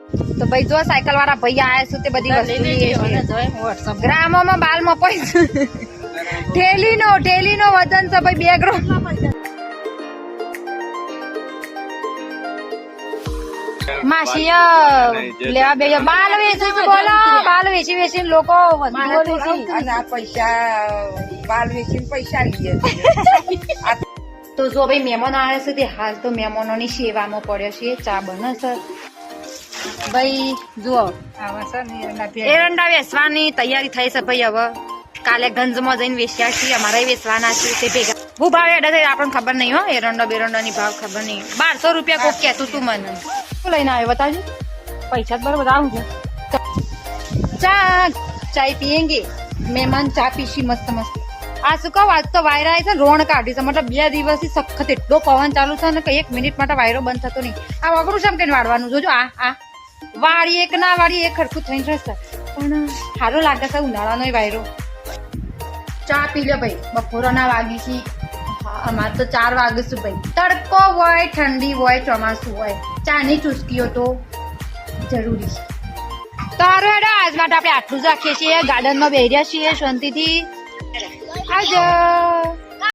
તો ભાઈ જો સાયકલ વાળા ભાઈ આયા છે તે બધી વસ્તુ લઈએ છે ગ્રામોમાં બાલમાં પૈસા ઠેલીનો વજન છે ભાઈ 2 ગ્રામ માસી લેવા બે બાલ વેચી બોલો બાલ વેચી લોકો પૈસા બાલ વેચીને પૈસા લઈએ તો જો ભાઈ મહેમાનો આવે છે તે હાલ તો મહેમાનોની સેવામાં પડ્યો છે ચા બને છે ભાઈ જુઓ એરંડા વેચવાની તૈયારી થઈ છે ભાઈ હવે કાલે ગંજમાં જઈને વેચ્યા છીએ અમારા વેચવાના છે તે ભેગા હું ભાવ એડા થઈ આપણને ખબર નહીં હો એરંડા બેરંડાની ભાવ ખબર નહીં 1200 રૂપિયા કોક કહેતું તું મને શું લઈને આવ્યો બતાવજો પૈસા બરોબર આવું છે ચાય પીએંગે મહેમાન ચા પીશી મસ્ત મસ્ત આ શું કહું આજ તો વાયરા આવી છે રોણ કાઢી છે મતલબ 2 દિવસથી સખત એટલો પવન ચાલુ છે ને કે 1 મિનિટ માટે વાયરો બંધ થતો નહીં આ વગરું છે કઈ વાળવાનું જોજો આ વાળી એક ના વાળી એક ખરખું થઈને રહેશે પણ સારો લાગે છે ઉનાળાનો વાયરો ચા પી લો ભાઈ બપોરના વાગી છે અમારે તો 4 વાગે છે ભાઈ તડકો હોય ઠંડી હોય ચોમાસું હોય ચાની ચુસ્કીઓ તો જરૂરી છે તારો હેડો આજ માટે આપણે આટલું જ રાખીએ છીએ ગાર્ડનમાં બેહ્યા છીએ શાંતિથી આવજો